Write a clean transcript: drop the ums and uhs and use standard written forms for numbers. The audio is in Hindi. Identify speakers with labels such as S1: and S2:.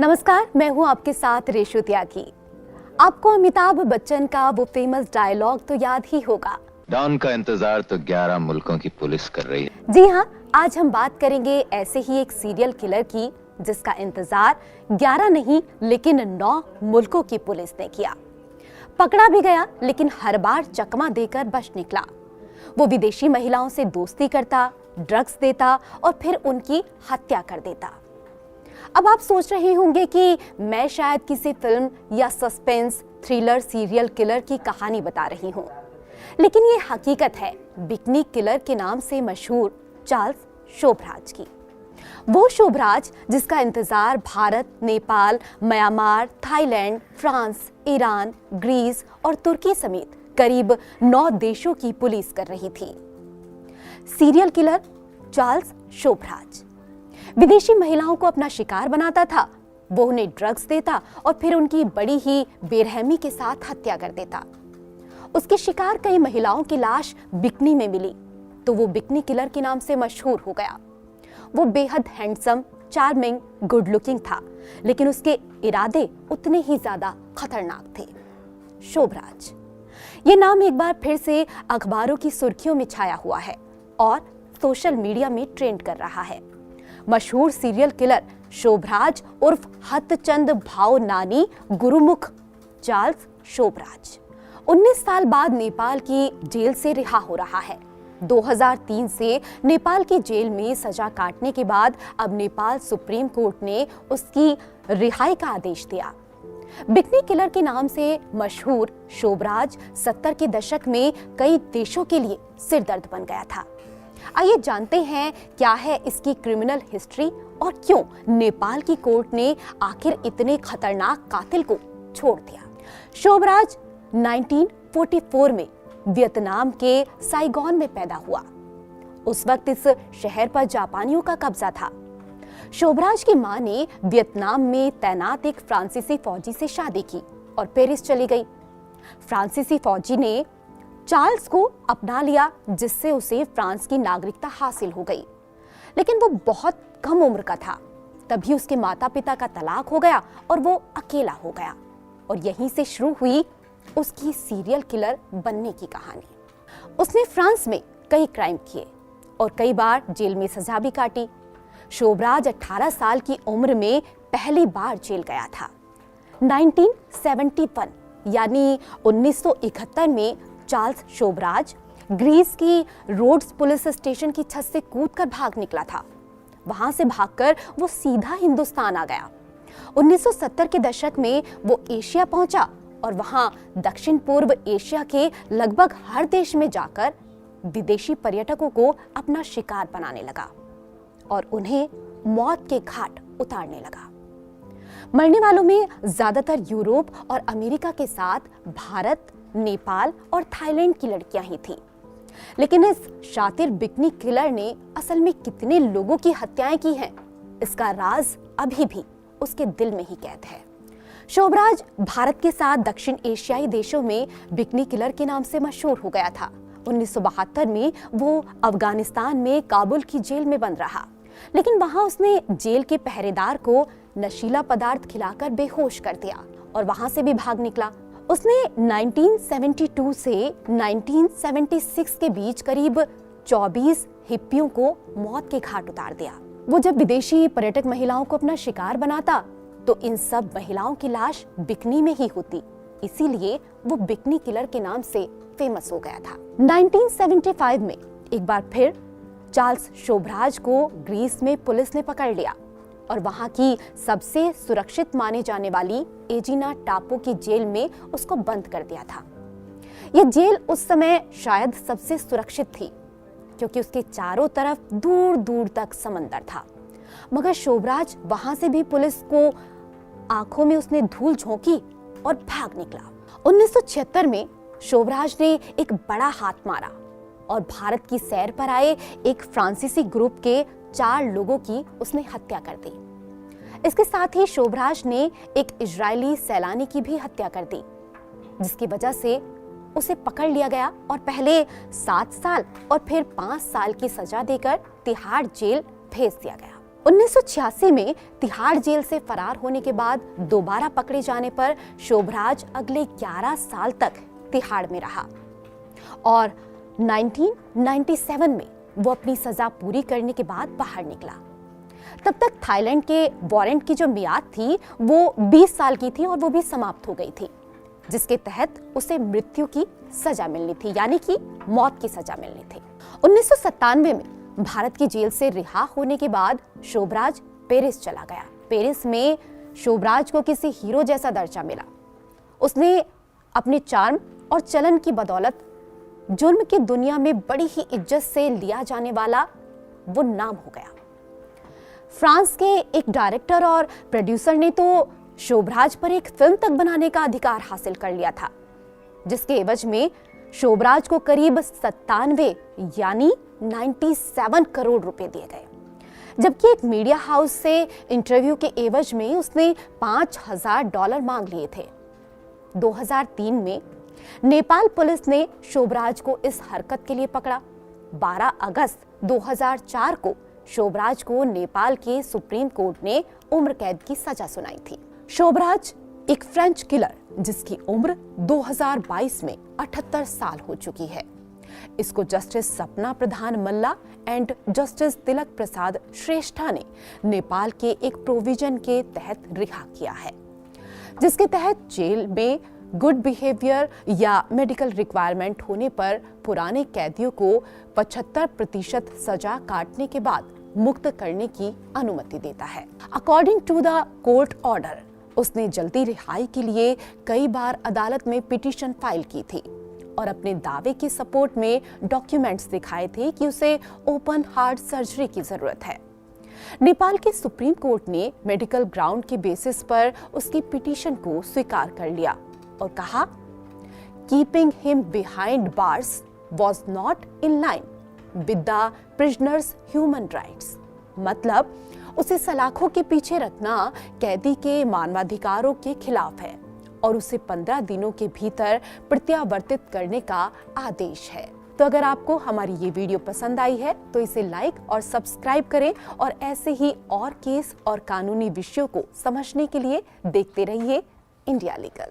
S1: नमस्कार, मैं हूं आपके साथ रेशु त्यागी। आपको अमिताभ बच्चन का वो फेमस डायलॉग तो याद ही होगा,
S2: डॉन का इंतजार तो 11 मुल्कों की पुलिस कर रही है।
S1: जी हाँ, आज हम बात करेंगे ऐसे ही एक सीरियल किलर की जिसका इंतजार 11 नहीं लेकिन 9 मुल्कों की पुलिस ने किया। पकड़ा भी गया लेकिन हर बार चकमा देकर बच निकला। वो विदेशी महिलाओं से दोस्ती करता, ड्रग्स देता और फिर उनकी हत्या कर देता। अब आप सोच रहे होंगे कि मैं शायद किसी फिल्म या सस्पेंस थ्रिलर सीरियल किलर की कहानी बता रही हूँ, लेकिन ये हकीकत है बिकनी किलर के नाम से मशहूर चार्ल्स शोभराज की। वो शोभराज जिसका इंतजार Bharat, Nepal, Myanmar, Thailand, France, Iran, Greece और तुर्की समेत करीब 9 देशों की पुलिस कर रही थी। सीरियल किलर चार्ल्स शोभराज विदेशी महिलाओं को अपना शिकार बनाता था। वो उन्हें ड्रग्स देता और फिर उनकी बड़ी ही बेरहमी के साथ हत्या कर देता। उसके शिकार कई महिलाओं की लाश बिकनी में मिली तो वो बिकनी किलर के नाम से मशहूर हो गया। वो बेहद हैंडसम, चार्मिंग, गुड लुकिंग था, लेकिन उसके इरादे उतने ही ज्यादा खतरनाक थे। शोभराज ये नाम एक बार फिर से अखबारों की सुर्खियों में छाया हुआ है और सोशल मीडिया में ट्रेंड कर रहा है। मशहूर सीरियल किलर शोभराज उर्फ हतचंद भाव नानी गुरुमुख चार्ल्स शोभराज 19 साल बाद नेपाल की जेल से रिहा हो रहा है। 2003 से नेपाल की जेल में सजा काटने के बाद अब नेपाल सुप्रीम कोर्ट ने उसकी रिहाई का आदेश दिया। बिकनी किलर के नाम से मशहूर शोभराज 70 के दशक में कई देशों के लिए सिरदर्द बन गया था। आइए जानते हैं क्या है इसकी क्रिमिनल हिस्ट्री और क्यों नेपाल की कोर्ट ने आखिर इतने खतरनाक कातिल को छोड़ दिया। शोभराज 1944 में वियतनाम के साइगोन में पैदा हुआ। उस वक्त इस शहर पर जापानियों का कब्जा था। शोभराज की मां ने वियतनाम में तैनात एक फ्रांसीसी फौजी से शादी की और पेरिस चली गई। फ्रांसीसी फौजी ने चार्ल्स को अपना लिया, जिससे उसे फ्रांस की नागरिकता हासिल हो गई, लेकिन वो बहुत कम उम्र का था। तभी उसके माता पिता का तलाक हो गया और वो अकेला हो गया और यहीं से शुरू हुई उसकी सीरियल किलर बनने की कहानी। उसने फ्रांस में कई क्राइम किए और कई बार जेल में सजा भी काटी। शोभराज 18 साल की उम्र में पहली बार जेल गया था। 1971 यानी 1971 में चार्ल्स शोभराज ग्रीस की रोड्स पुलिस स्टेशन की छत से कूदकर भाग निकला था। वहां से भागकर वो सीधा हिंदुस्तान आ गया। 1970 के दशक में वो एशिया पहुंचा और वहां दक्षिण पूर्व एशिया के लगभग हर देश में जाकर विदेशी पर्यटकों को अपना शिकार बनाने लगा और उन्हें मौत के घाट उतारने लगा। मरने वालों में ज्यादातर यूरोप और अमेरिका के साथ भारत, नेपाल और थाईलैंड की लड़कियां ही थीं। लेकिन इस शातिर बिकनी किलर ने असल में कितने लोगों की हत्याएं की हैं, इसका राज अभी भी उसके दिल में ही कैद है। शोभराज भारत के साथ दक्षिण एशियाई देशों में बिकनी किलर के नाम से मशहूर हो गया था। 1972 में वो अफगानिस्तान में काबुल की जेल में बंद रहा, लेकिन वहां उसने जेल के पहरेदार को नशीला पदार्थ खिलाकर बेहोश कर दिया और वहां से भी भाग निकला। उसने 1972 से 1976 के बीच करीब 24 हिप्पियों को मौत के घाट उतार दिया। वो जब विदेशी पर्यटक महिलाओं को अपना शिकार बनाता तो इन सब महिलाओं की लाश बिकनी में ही होती, इसीलिए वो बिकनी किलर के नाम से फेमस हो गया था। 1975 में एक बार फिर चार्ल्स शोभराज को ग्रीस में पुलिस ने पकड़ लिया और वहां की सबसे सुरक्षित माने जाने वाली एजिना टापू की जेल में उसको बंद कर दिया था। यह जेल उस समय शायद सबसे सुरक्षित थी क्योंकि उसके चारों तरफ दूर दूर तक समंदर था। मगर शोभराज वहां से भी पुलिस को आंखों में उसने धूल झोंकी और भाग निकला। 1976 में शोभराज ने एक बड़ा हाथ मारा और भारत की सैर पर आए एक फ्रांसीसी ग्रुप के 4 लोगों की उसने हत्या कर दी। इसके साथ ही शोभराज ने एक इजरायली सैलानी की भी हत्या कर दी, जिसकी वजह से उसे पकड़ लिया गया और पहले 7 साल और फिर 5 साल की सजा देकर तिहाड़ जेल भेज दिया गया। 1986 में तिहाड़ जेल से फरार होने के बाद दोबारा पकड़े जाने पर शोभराज अगले 11 साल तक तिहाड़ में रहा और 1997 में वो अपनी सजा पूरी करने के बाद बाहर निकला। तब तक थाईलैंड के वारंट की जो मियाद थी वो 20 साल की थी और वो भी समाप्त हो गई थी, जिसके तहत उसे मृत्यु की सजा मिलनी थी, यानी कि मौत की सजा मिलनी थी। 1997 में भारत की जेल से रिहा होने के बाद शोभराज पेरिस चला गया। पेरिस में शोभराज को किसी हीरो जैसा दर्जा मिला। उसने अपने चार्म और चलन की बदौलत जुर्म की दुनिया में बड़ी ही इज्जत से लिया जाने वाला वो नाम हो गया। फ्रांस के एक डायरेक्टर और प्रोड्यूसर ने तो शोभराज पर एक फिल्म तक बनाने का अधिकार हासिल कर लिया था, जिसके एवज में शोभराज को करीब 97 यानी 97 करोड़ रुपए दिए गए, जबकि एक मीडिया हाउस से इंटरव्यू के एवज में उसने $5000 मांग लिए थे। 2003 में नेपाल पुलिस ने शोभराज को इस हरकत के लिए पकड़ा। 12 अगस्त 2004 को शोभराज को नेपाल के सुप्रीम कोर्ट ने उम्र कैद की सजा सुनाई थी। शोभराज एक फ्रेंच किलर जिसकी उम्र 2022 में 78 साल हो चुकी है। इसको जस्टिस सपना प्रधान मल्ला एंड जस्टिस तिलक प्रसाद श्रेष्ठा ने नेपाल के एक प्रोविजन के तहत रिहा किया है, जिसके तहत जेल में गुड बिहेवियर या मेडिकल रिक्वायरमेंट होने पर पुराने कैदियों को 75% सजा काटने के बाद मुक्त करने की अनुमति देता है। According to the court order, उसने जल्दी रिहाई के लिए कई बार अदालत में पिटीशन फाइल की थी और अपने दावे की सपोर्ट में डॉक्यूमेंट्स दिखाए थे कि उसे ओपन हार्ट सर्जरी की जरूरत है। नेपाल के सुप्रीम कोर्ट ने मेडिकल ग्राउंड के बेसिस पर उसकी पिटीशन को स्वीकार कर लिया और कहा, keeping him behind bars was not in line with the prisoners human rights. मतलब उसे सलाखों के पीछे रखना कैदी के मानवाधिकारों के खिलाफ है और उसे 15 दिनों के भीतर प्रत्यावर्तित करने का आदेश है। तो अगर आपको हमारी ये वीडियो पसंद आई है तो इसे लाइक और सब्सक्राइब करें और ऐसे ही और केस और कानूनी विषयों को समझने के लिए देखते रहिए इंडिया लीगल।